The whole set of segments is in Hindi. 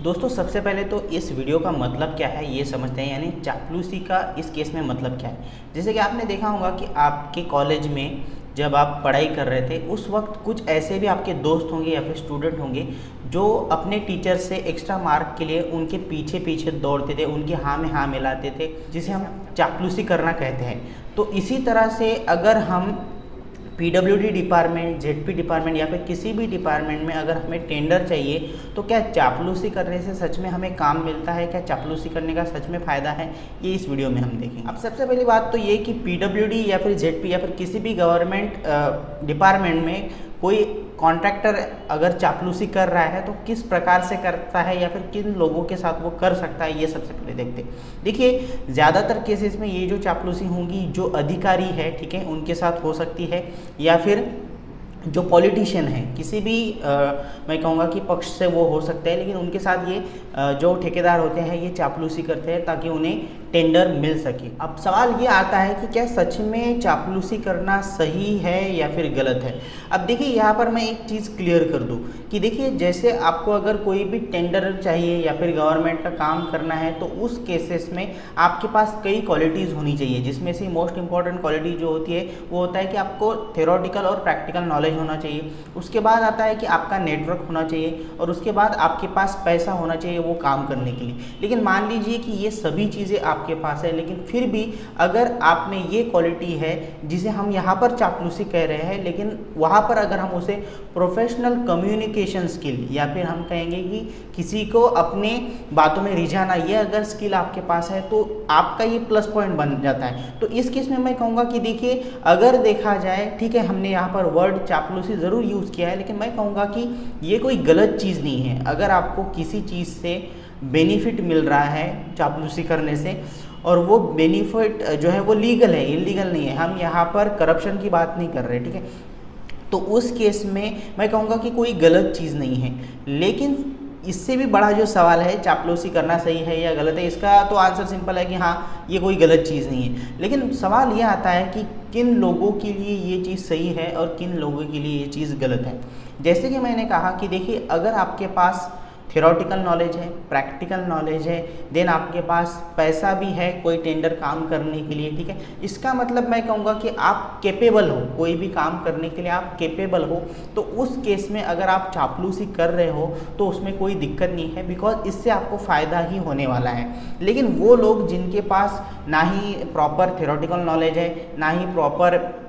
दोस्तों सबसे पहले तो इस वीडियो का मतलब क्या है ये समझते हैं, यानी चापलूसी का इस केस में मतलब क्या है। जैसे कि आपने देखा होगा कि आपके कॉलेज में जब आप पढ़ाई कर रहे थे उस वक्त कुछ ऐसे भी आपके दोस्त होंगे या फिर स्टूडेंट होंगे जो अपने टीचर से एक्स्ट्रा मार्क के लिए उनके पीछे पीछे दौड़ते थे, उनकी हाँ में हाँ मिलाते थे, जिसे हम चापलूसी करना कहते हैं। तो इसी तरह से अगर हम पीडब्ल्यूडी डिपार्टमेंट, जेडपी डिपार्टमेंट या फिर किसी भी डिपार्टमेंट में अगर हमें टेंडर चाहिए तो क्या चापलूसी करने से सच में हमें काम मिलता है, क्या चापलूसी करने का सच में फ़ायदा है, ये इस वीडियो में हम देखेंगे। अब सबसे पहली बात तो ये कि पीडब्ल्यूडी या फिर जेडपी या फिर किसी भी गवर्नमेंट डिपार्टमेंट में कोई कॉन्ट्रैक्टर अगर चापलूसी कर रहा है तो किस प्रकार से करता है या फिर किन लोगों के साथ वो कर सकता है, ये सबसे पहले देखते हैं। देखिए ज़्यादातर केसेस में ये जो चापलूसी होंगी जो अधिकारी है, ठीक है, उनके साथ हो सकती है, या फिर जो पॉलिटिशियन है किसी भी मैं कहूँगा कि पक्ष से वो हो सकते हैं, लेकिन उनके साथ ये जो ठेकेदार होते हैं ये चापलूसी करते हैं ताकि उन्हें टेंडर मिल सके। अब सवाल ये आता है कि क्या सच में चापलूसी करना सही है या फिर गलत है। अब देखिए यहाँ पर मैं एक चीज़ क्लियर कर दूँ कि देखिए जैसे आपको अगर कोई भी टेंडर चाहिए या फिर गवर्नमेंट का काम करना है तो उस केसेस में आपके पास कई क्वालिटीज़ होनी चाहिए, जिसमें से मोस्ट इंपॉर्टेंट क्वालिटी जो होती है वो होता है कि आपको थ्योरेटिकल और प्रैक्टिकल नॉलेज होना चाहिए। उसके बाद आता है कि आपका नेटवर्क होना चाहिए और उसके बाद आपके पास पैसा होना चाहिए वो काम करने के लिए। लेकिन मान लीजिए कि ये सभी चीज़ें आपके पास है, लेकिन फिर भी अगर आप में ये क्वालिटी है जिसे हम यहाँ पर चापलूसी कह रहे हैं, लेकिन वहाँ पर अगर हम उसे प्रोफेशनल कम्युनिकेशन स्किल या फिर हम कहेंगे कि किसी को अपने बातों में रिझाना, ये अगर स्किल आपके पास है तो आपका ये प्लस पॉइंट बन जाता है। तो इस केस में मैं कहूँगा कि देखिए अगर देखा जाए, ठीक है, हमने यहाँ पर वर्ड चापलूसी ज़रूर यूज़ किया है, लेकिन मैं कहूँगा कि ये कोई गलत चीज़ नहीं है। अगर आपको किसी चीज़ से बेनिफिट मिल रहा है चापलूसी करने से और वो बेनिफिट जो है वो लीगल है, इलीगल नहीं है, हम यहाँ पर करप्शन की बात नहीं कर रहे, ठीक है, तो उस केस में मैं कहूँगा कि कोई गलत चीज़ नहीं है। लेकिन इससे भी बड़ा जो सवाल है चापलूसी करना सही है या गलत है, इसका तो आंसर सिंपल है कि हाँ ये कोई गलत चीज़ नहीं है। लेकिन सवाल ये आता है कि किन लोगों के लिए ये चीज़ सही है और किन लोगों के लिए ये चीज़ गलत है। जैसे कि मैंने कहा कि देखिए अगर आपके पास थ्योरेटिकल नॉलेज है, प्रैक्टिकल नॉलेज है, देन आपके पास पैसा भी है कोई टेंडर काम करने के लिए, ठीक है, इसका मतलब मैं कहूँगा कि आप कैपेबल हो, कोई भी काम करने के लिए आप कैपेबल हो, तो उस केस में अगर आप चापलूसी कर रहे हो तो उसमें कोई दिक्कत नहीं है, बिकॉज इससे आपको फ़ायदा ही होने वाला है। लेकिन वो लोग जिनके पास ना ही प्रॉपर थ्योरेटिकल नॉलेज है, ना ही प्रॉपर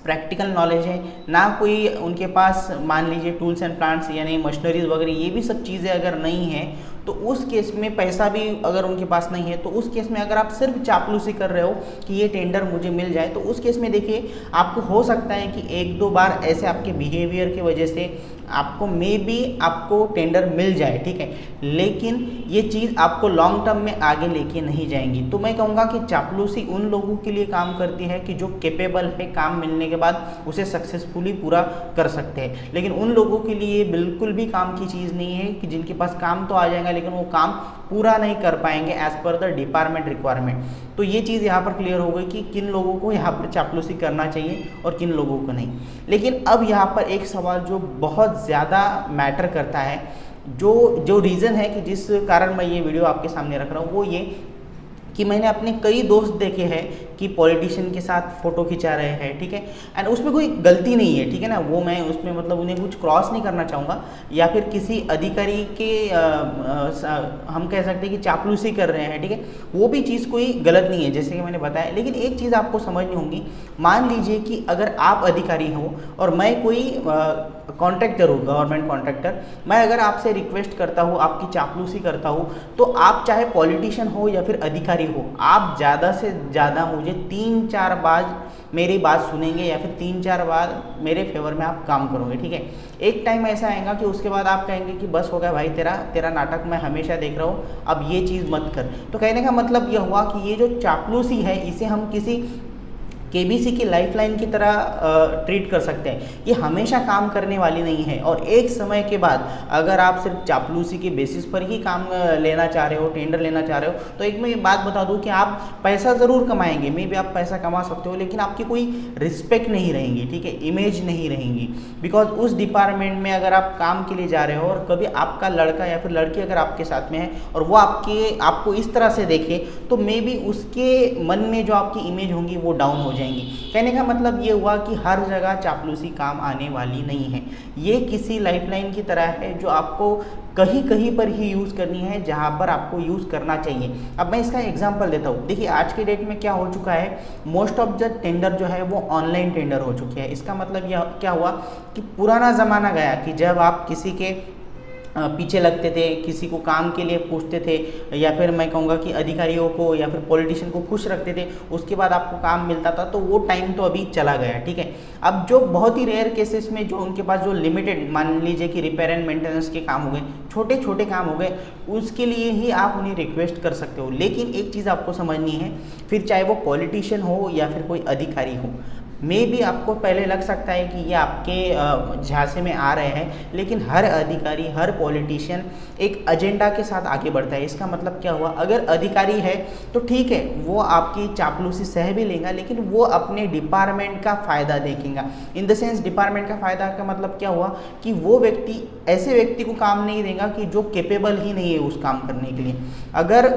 प्रैक्टिकल नॉलेज है, ना कोई उनके पास मान लीजिए टूल्स एंड प्लांट्स यानी मशीनरीज वगैरह, ये भी सब चीज़ें अगर नहीं है तो उस केस में पैसा भी अगर उनके पास नहीं है तो उस केस में अगर आप सिर्फ चापलूसी कर रहे हो कि ये टेंडर मुझे मिल जाए, तो उस केस में देखिए आपको हो सकता है कि एक दो बार ऐसे आपके बिहेवियर की वजह से आपको आपको टेंडर मिल जाए, ठीक है, लेकिन ये चीज़ आपको लॉन्ग टर्म में आगे लेके नहीं जाएंगी। तो मैं कहूँगा कि चापलूसी उन लोगों के लिए काम करती है कि जो कैपेबल है काम मिलने के बाद उसे सक्सेसफुली पूरा कर सकते हैं, लेकिन उन लोगों के लिए बिल्कुल भी काम की चीज़ नहीं है कि जिनके पास काम तो आ जाएगा लेकिन वो काम पूरा नहीं कर पाएंगे as per the department requirement. तो ये चीज़ यहाँ पर क्लियर हो गई कि किन लोगों को यहाँ पर चापलूसी करना चाहिए और किन लोगों को नहीं। लेकिन अब यहाँ पर एक सवाल जो बहुत ज़्यादा मैटर करता है, जो रीज़न है कि जिस कारण मैं ये वीडियो आपके सामने रख रहा हूँ, वो ये कि मैंने अपने कई दोस्त देखे हैं कि पॉलिटिशियन के साथ फ़ोटो खिंचा रहे हैं, ठीक है, एंड उसमें कोई गलती नहीं है, ठीक है ना, वो मैं उसमें मतलब उन्हें कुछ क्रॉस नहीं करना चाहूँगा या फिर किसी अधिकारी के हम कह सकते हैं कि चापलूसी कर रहे हैं, ठीक है, वो भी चीज़ कोई गलत नहीं है जैसे कि मैंने बताया। लेकिन एक चीज़ आपको समझनी होगी, मान लीजिए कि अगर आप अधिकारी हो और मैं कोई कॉन्ट्रैक्टर हूँ, गवर्नमेंट कॉन्ट्रैक्टर, मैं अगर आपसे रिक्वेस्ट करता हूँ, आपकी चापलूसी करता हूँ, तो आप चाहे पॉलिटिशियन हो या फिर अधिकारी हो, आप ज़्यादा से ज़्यादा मुझे 3-4 बार मेरी बात सुनेंगे या फिर 3-4 बार मेरे फेवर में आप काम करोगे, ठीक है। एक टाइम ऐसा आएगा कि उसके बाद आप कहेंगे कि बस हो गया भाई, तेरा नाटक मैं हमेशा देख रहा हूँ, अब ये चीज़ मत कर। तो कहने का मतलब यह हुआ कि ये जो चापलूसी है इसे हम किसी केबीसी की लाइफलाइन की तरह ट्रीट कर सकते हैं। ये हमेशा काम करने वाली नहीं है, और एक समय के बाद अगर आप सिर्फ चापलूसी के बेसिस पर ही काम लेना चाह रहे हो, टेंडर लेना चाह रहे हो, तो एक मैं बात बता दूं कि आप पैसा ज़रूर कमाएंगे, मे भी आप पैसा कमा सकते हो, लेकिन आपकी कोई रिस्पेक्ट नहीं रहेंगी, ठीक है, इमेज नहीं रहेंगी। बिकॉज उस डिपार्टमेंट में अगर आप काम के लिए जा रहे हो और कभी आपका लड़का या फिर लड़की अगर आपके साथ में है और वो आपको इस तरह से देखे, तो मे बी उसके मन में जो आपकी इमेज होंगी वो डाउन हो जाएंगी। कहने का मतलब ये हुआ कि हर जगह चापलूसी काम आने वाली नहीं है। ये किसी लाइफलाइन की तरह है जो आपको कहीं कहीं पर ही यूज़ करनी है, जहाँ पर आपको यूज़ करना चाहिए। अब मैं इसका एग्जांपल देता हूँ। देखिए आज के डेट में क्या हो चुका है, मोस्ट ऑफ द टेंडर जो है वो ऑनलाइन टेंडर हो चुके हैं। इसका मतलब यह क्या हुआ कि पुराना ज़माना गया कि जब आप किसी के पीछे लगते थे, किसी को काम के लिए पूछते थे, या फिर मैं कहूँगा कि अधिकारियों को या फिर पॉलिटिशियन को खुश रखते थे, उसके बाद आपको काम मिलता था, तो वो टाइम तो अभी चला गया, ठीक है। अब जो बहुत ही रेयर केसेस में जो उनके पास जो लिमिटेड, मान लीजिए कि रिपेयर एंड मेंटेनेंस के काम हो गए, छोटे छोटे काम हो गए, उसके लिए ही आप उन्हें रिक्वेस्ट कर सकते हो। लेकिन एक चीज़ आपको समझनी है, फिर चाहे वो पॉलिटिशियन हो या फिर कोई अधिकारी हो, मे भी आपको पहले लग सकता है कि ये आपके झांसे में आ रहे हैं, लेकिन हर अधिकारी, हर पॉलिटिशियन एक एजेंडा के साथ आगे बढ़ता है। इसका मतलब क्या हुआ, अगर अधिकारी है तो ठीक है, वो आपकी चापलूसी सह भी लेगा, लेकिन वो अपने डिपार्टमेंट का फ़ायदा देखेगा। इन द सेंस डिपार्टमेंट का फ़ायदा का मतलब क्या हुआ कि वो व्यक्ति ऐसे व्यक्ति को काम नहीं देगा कि जो कैपेबल ही नहीं है उस काम करने के लिए। अगर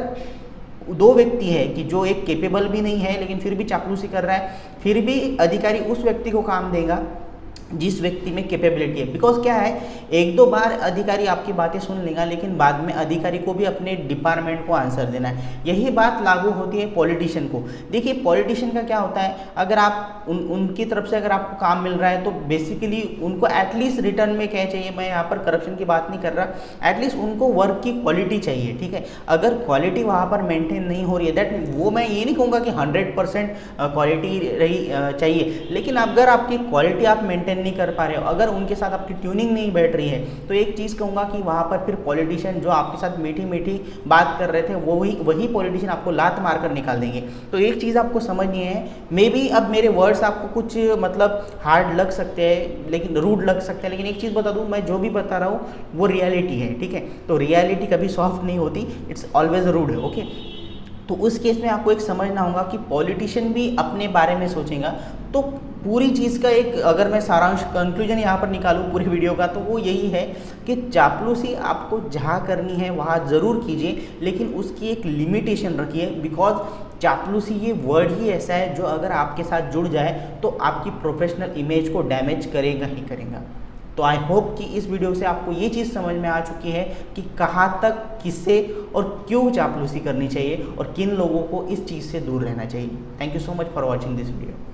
दो व्यक्ति है कि जो एक कैपेबल भी नहीं है लेकिन फिर भी चापलूसी कर रहा है, फिर भी अधिकारी उस व्यक्ति को काम देगा जिस व्यक्ति में कैपेबिलिटी है। बिकॉज क्या है, एक दो बार अधिकारी आपकी बातें सुन लेगा, लेकिन बाद में अधिकारी को भी अपने डिपार्टमेंट को आंसर देना है। यही बात लागू होती है पॉलिटिशियन को। देखिए पॉलिटिशियन का क्या होता है, अगर आप उनकी तरफ से अगर आपको काम मिल रहा है तो बेसिकली उनको एटलीस्ट रिटर्न में क्या चाहिए, मैं यहाँ पर करप्शन की बात नहीं कर रहा, एटलीस्ट उनको वर्क की क्वालिटी चाहिए, ठीक है। अगर क्वालिटी वहाँ पर मेंटेन नहीं हो रही है, दैट वो मैं ये नहीं कहूँगा कि 100% क्वालिटी रही चाहिए, लेकिन अगर आपकी क्वालिटी आप मेंटेन नहीं कर पा रहे हो, अगर उनके साथ आपकी ट्यूनिंग नहीं बैठ रही है, तो एक चीज़ कहूँगा कि वहाँ पर फिर पॉलिटिशियन जो आपके साथ मीठी मीठी बात कर रहे थे, वही पॉलिटिशियन आपको लात मार कर निकाल देंगे। तो एक चीज़ आपको समझनी है, मे बी अब मेरे वर्ड्स आपको कुछ मतलब हार्ड लग सकते हैं, लेकिन रूड लग सकते हैं, लेकिन एक चीज़ बता दूँ, मैं जो भी बता रहा हूँ वो रियलिटी है, ठीक है। तो रियलिटी कभी सॉफ्ट नहीं होती, इट्स ऑलवेज रूड है, ओके। तो उस केस में आपको एक समझना होगा कि पॉलिटिशियन भी अपने बारे में सोचेगा। तो पूरी चीज़ का एक अगर मैं सारांश कंक्लूजन यहाँ पर निकालूँ पूरी वीडियो का, तो वो यही है कि चापलूसी आपको जहाँ करनी है वहाँ ज़रूर कीजिए, लेकिन उसकी एक लिमिटेशन रखिए। बिकॉज चापलूसी ये वर्ड ही ऐसा है जो अगर आपके साथ जुड़ जाए तो आपकी प्रोफेशनल इमेज को डैमेज करेगा ही करेगा। तो आई होप कि इस वीडियो से आपको ये चीज़ समझ में आ चुकी है कि कहाँ तक, किससे और क्यों चापलूसी करनी चाहिए और किन लोगों को इस चीज़ से दूर रहना चाहिए। Thank you so much for watching this video.